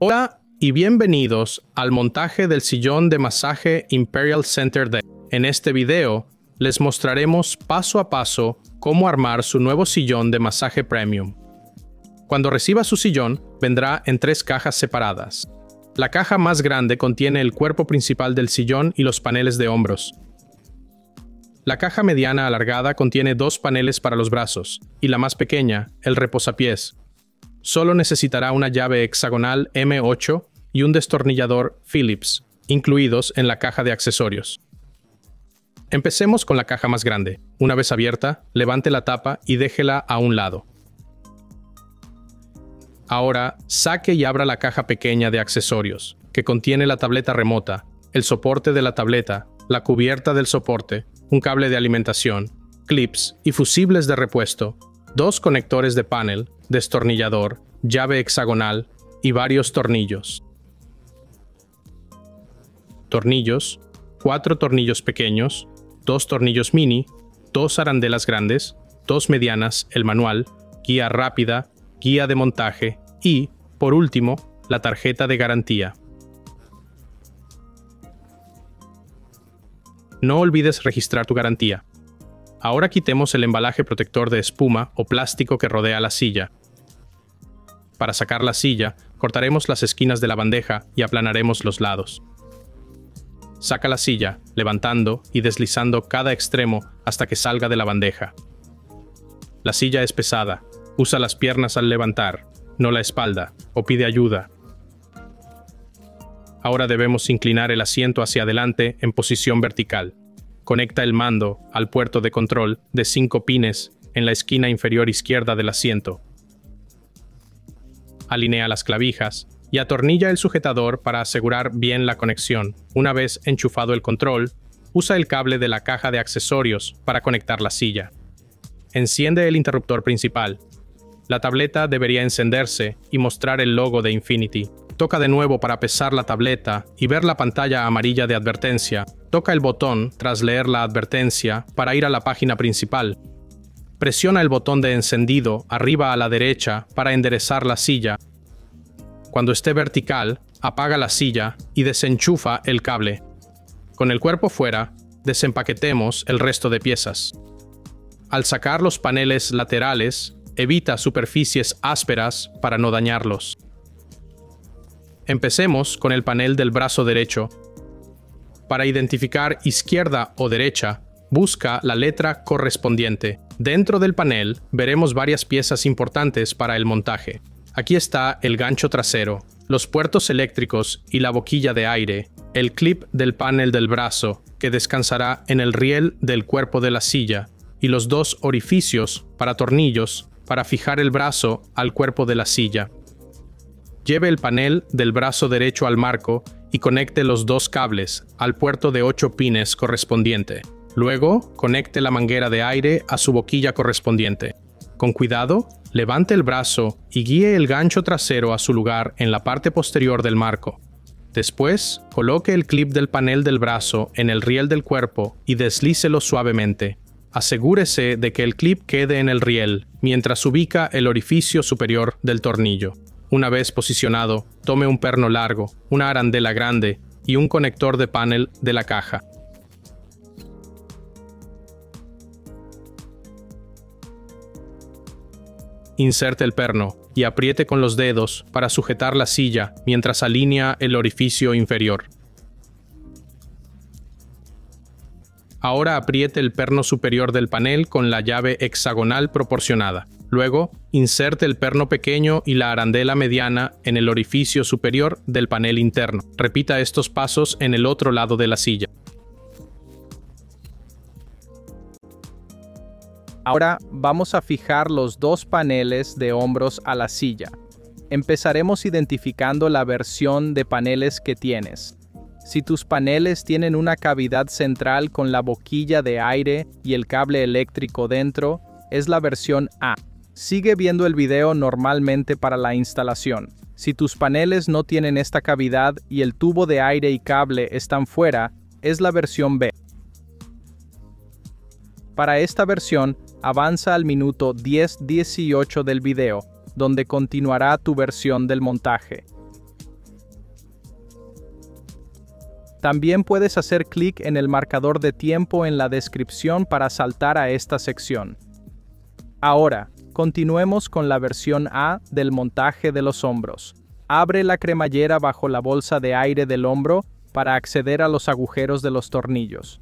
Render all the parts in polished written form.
Hola y bienvenidos al montaje del sillón de masaje Imperial Center D. En este video les mostraremos paso a paso cómo armar su nuevo sillón de masaje premium. Cuando reciba su sillón, vendrá en 3 cajas separadas. La caja más grande contiene el cuerpo principal del sillón y los paneles de hombros. La caja mediana alargada contiene 2 paneles para los brazos, y la más pequeña, el reposapiés. Solo necesitará una llave hexagonal M8 y un destornillador Phillips, incluidos en la caja de accesorios. Empecemos con la caja más grande. Una vez abierta, levante la tapa y déjela a un lado. Ahora, saque y abra la caja pequeña de accesorios, que contiene la tableta remota, el soporte de la tableta, la cubierta del soporte, un cable de alimentación, clips y fusibles de repuesto, 2 conectores de panel, destornillador, llave hexagonal y varios tornillos. Tornillos, 4 tornillos pequeños, 2 tornillos mini, 2 arandelas grandes, 2 medianas, el manual, guía rápida, guía de montaje y, por último, la tarjeta de garantía. No olvides registrar tu garantía. Ahora quitemos el embalaje protector de espuma o plástico que rodea la silla. Para sacar la silla, cortaremos las esquinas de la bandeja y aplanaremos los lados. Saca la silla, levantando y deslizando cada extremo hasta que salga de la bandeja. La silla es pesada. Usa las piernas al levantar, no la espalda, o pide ayuda. Ahora debemos inclinar el asiento hacia adelante en posición vertical. Conecta el mando al puerto de control de 5 pines en la esquina inferior izquierda del asiento. Alinea las clavijas y atornilla el sujetador para asegurar bien la conexión. Una vez enchufado el control, usa el cable de la caja de accesorios para conectar la silla. Enciende el interruptor principal. La tableta debería encenderse y mostrar el logo de Infinity. Toca de nuevo para pesar la tableta y ver la pantalla amarilla de advertencia. Toca el botón tras leer la advertencia para ir a la página principal. Presiona el botón de encendido arriba a la derecha para enderezar la silla. Cuando esté vertical, apaga la silla y desenchufa el cable. Con el cuerpo fuera, desempaquetemos el resto de piezas. Al sacar los paneles laterales, evita superficies ásperas para no dañarlos. Empecemos con el panel del brazo derecho. Para identificar izquierda o derecha, busca la letra correspondiente. Dentro del panel veremos varias piezas importantes para el montaje. Aquí está el gancho trasero, los puertos eléctricos y la boquilla de aire, el clip del panel del brazo, que descansará en el riel del cuerpo de la silla, y los 2 orificios para tornillos para fijar el brazo al cuerpo de la silla. Lleve el panel del brazo derecho al marco y conecte los 2 cables al puerto de 8 pines correspondiente. Luego, conecte la manguera de aire a su boquilla correspondiente. Con cuidado, levante el brazo y guíe el gancho trasero a su lugar en la parte posterior del marco. Después, coloque el clip del panel del brazo en el riel del cuerpo y deslícelo suavemente. Asegúrese de que el clip quede en el riel mientras ubica el orificio superior del tornillo. Una vez posicionado, tome un perno largo, una arandela grande y un conector de panel de la caja. Inserte el perno y apriete con los dedos para sujetar la silla mientras alinea el orificio inferior. Ahora apriete el perno superior del panel con la llave hexagonal proporcionada. Luego, inserte el perno pequeño y la arandela mediana en el orificio superior del panel interno. Repita estos pasos en el otro lado de la silla. Ahora vamos a fijar los 2 paneles de hombros a la silla. Empezaremos identificando la versión de paneles que tienes. Si tus paneles tienen una cavidad central con la boquilla de aire y el cable eléctrico dentro, es la versión A. Sigue viendo el video normalmente para la instalación. Si tus paneles no tienen esta cavidad y el tubo de aire y cable están fuera, es la versión B. Para esta versión, avanza al minuto 10:18 del video, donde continuará tu versión del montaje. También puedes hacer clic en el marcador de tiempo en la descripción para saltar a esta sección. Ahora, continuemos con la versión A del montaje de los hombros. Abre la cremallera bajo la bolsa de aire del hombro para acceder a los agujeros de los tornillos.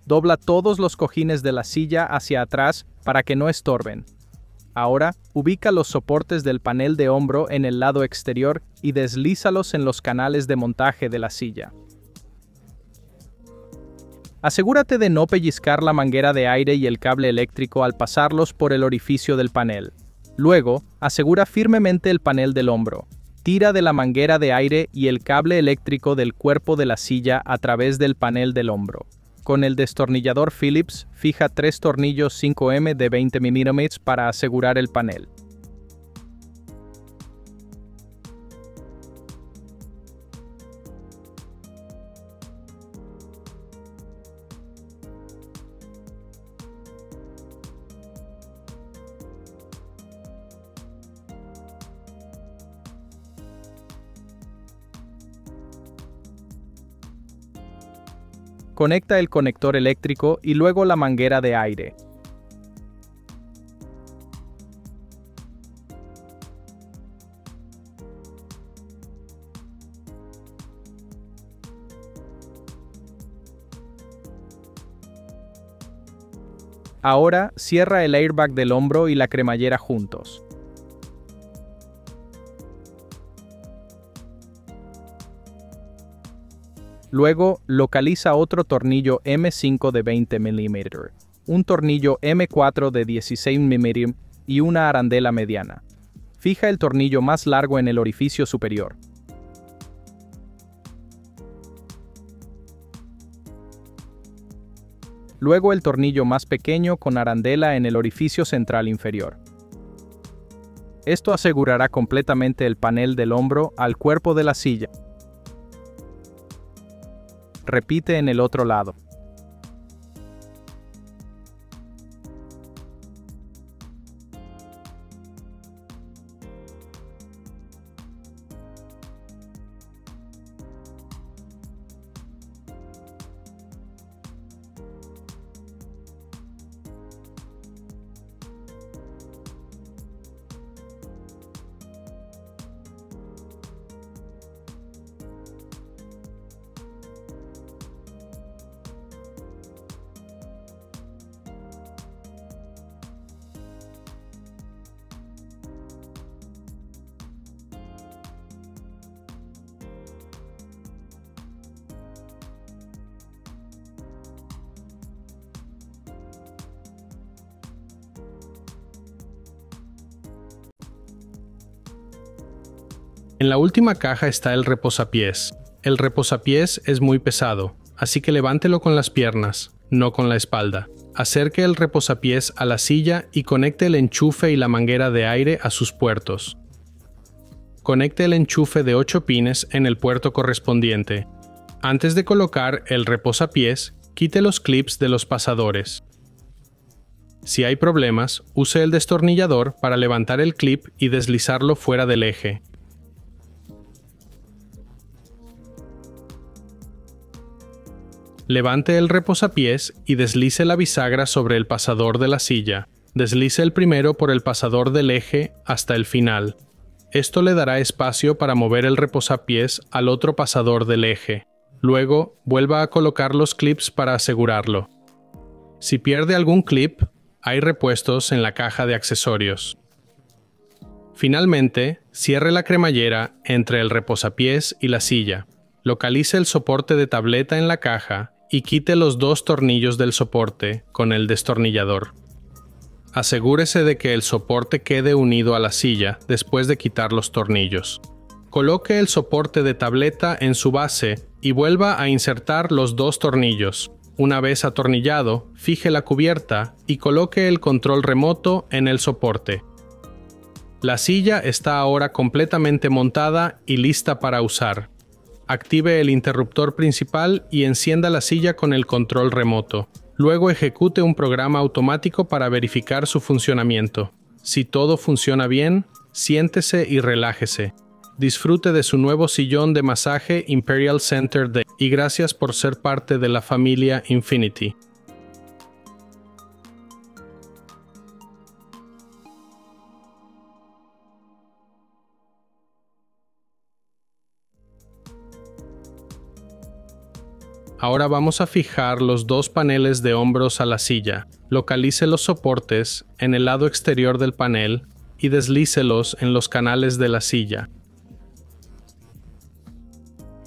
Dobla todos los cojines de la silla hacia atrás para que no estorben. Ahora, ubica los soportes del panel de hombro en el lado exterior y deslízalos en los canales de montaje de la silla. Asegúrate de no pellizcar la manguera de aire y el cable eléctrico al pasarlos por el orificio del panel. Luego, asegura firmemente el panel del hombro. Tira de la manguera de aire y el cable eléctrico del cuerpo de la silla a través del panel del hombro. Con el destornillador Phillips, fija 3 tornillos 5M de 20 mm para asegurar el panel. Conecta el conector eléctrico y luego la manguera de aire. Ahora, cierra el airbag del hombro y la cremallera juntos. Luego, localiza otro tornillo M5 de 20 mm, un tornillo M4 de 16 mm y una arandela mediana. Fija el tornillo más largo en el orificio superior. Luego el tornillo más pequeño con arandela en el orificio central inferior. Esto asegurará completamente el panel del hombro al cuerpo de la silla. Repite en el otro lado. En la última caja está el reposapiés. El reposapiés es muy pesado, así que levántelo con las piernas, no con la espalda. Acerque el reposapiés a la silla y conecte el enchufe y la manguera de aire a sus puertos. Conecte el enchufe de 8 pines en el puerto correspondiente. Antes de colocar el reposapiés, quite los clips de los pasadores. Si hay problemas, use el destornillador para levantar el clip y deslizarlo fuera del eje. Levante el reposapiés y deslice la bisagra sobre el pasador de la silla. Deslice el primero por el pasador del eje hasta el final. Esto le dará espacio para mover el reposapiés al otro pasador del eje. Luego, vuelva a colocar los clips para asegurarlo. Si pierde algún clip, hay repuestos en la caja de accesorios. Finalmente, cierre la cremallera entre el reposapiés y la silla. Localice el soporte de tableta en la caja y quite los 2 tornillos del soporte con el destornillador. Asegúrese de que el soporte quede unido a la silla después de quitar los tornillos. Coloque el soporte de tableta en su base y vuelva a insertar los 2 tornillos. Una vez atornillado, fije la cubierta y coloque el control remoto en el soporte. La silla está ahora completamente montada y lista para usar. Active el interruptor principal y encienda la silla con el control remoto. Luego ejecute un programa automático para verificar su funcionamiento. Si todo funciona bien, siéntese y relájese. Disfrute de su nuevo sillón de masaje Imperial Center D y gracias por ser parte de la familia Infinity. Ahora vamos a fijar los dos paneles de hombros a la silla. Localice los soportes en el lado exterior del panel y deslícelos en los canales de la silla.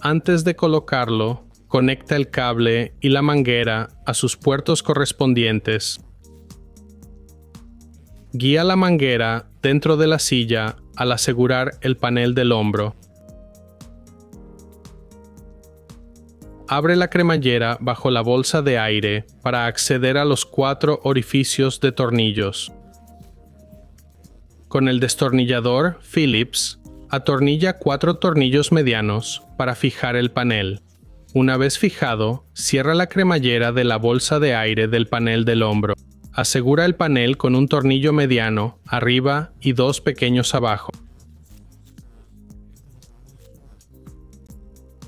Antes de colocarlo, conecta el cable y la manguera a sus puertos correspondientes. Guía la manguera dentro de la silla al asegurar el panel del hombro. Abre la cremallera bajo la bolsa de aire para acceder a los 4 orificios de tornillos. Con el destornillador Phillips, atornilla 4 tornillos medianos para fijar el panel. Una vez fijado, cierra la cremallera de la bolsa de aire del panel del hombro. Asegura el panel con un tornillo mediano arriba y 2 pequeños abajo.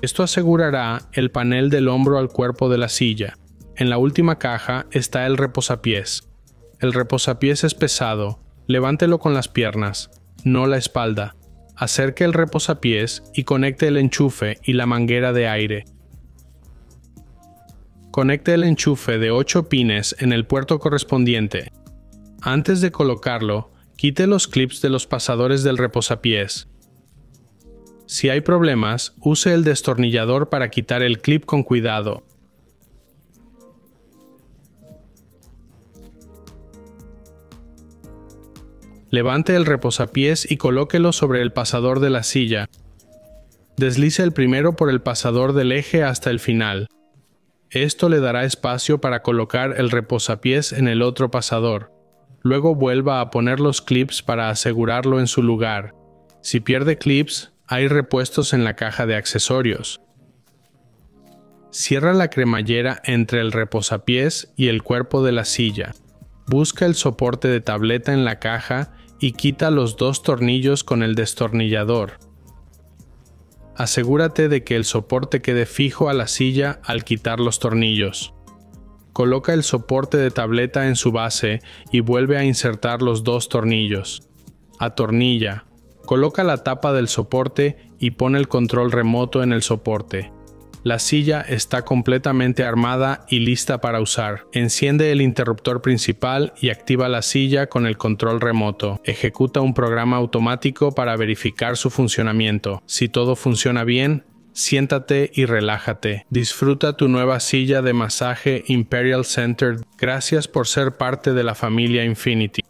Esto asegurará el panel del hombro al cuerpo de la silla. En la última caja está el reposapiés. El reposapiés es pesado. Levántelo con las piernas, no la espalda. Acerque el reposapiés y conecte el enchufe y la manguera de aire. Conecte el enchufe de 8 pines en el puerto correspondiente. Antes de colocarlo, quite los clips de los pasadores del reposapiés. Si hay problemas, use el destornillador para quitar el clip con cuidado. Levante el reposapiés y colóquelo sobre el pasador de la silla. Deslice el primero por el pasador del eje hasta el final. Esto le dará espacio para colocar el reposapiés en el otro pasador. Luego vuelva a poner los clips para asegurarlo en su lugar. Si pierde clips, hay repuestos en la caja de accesorios. Cierra la cremallera entre el reposapiés y el cuerpo de la silla. Busca el soporte de tableta en la caja y quita los 2 tornillos con el destornillador. Asegúrate de que el soporte quede fijo a la silla al quitar los tornillos. Coloca el soporte de tableta en su base y vuelve a insertar los 2 tornillos. Atornilla. Coloca la tapa del soporte y pone el control remoto en el soporte. La silla está completamente armada y lista para usar. Enciende el interruptor principal y activa la silla con el control remoto. Ejecuta un programa automático para verificar su funcionamiento. Si todo funciona bien, siéntate y relájate. Disfruta tu nueva silla de masaje Imperial Center. Gracias por ser parte de la familia Infinity.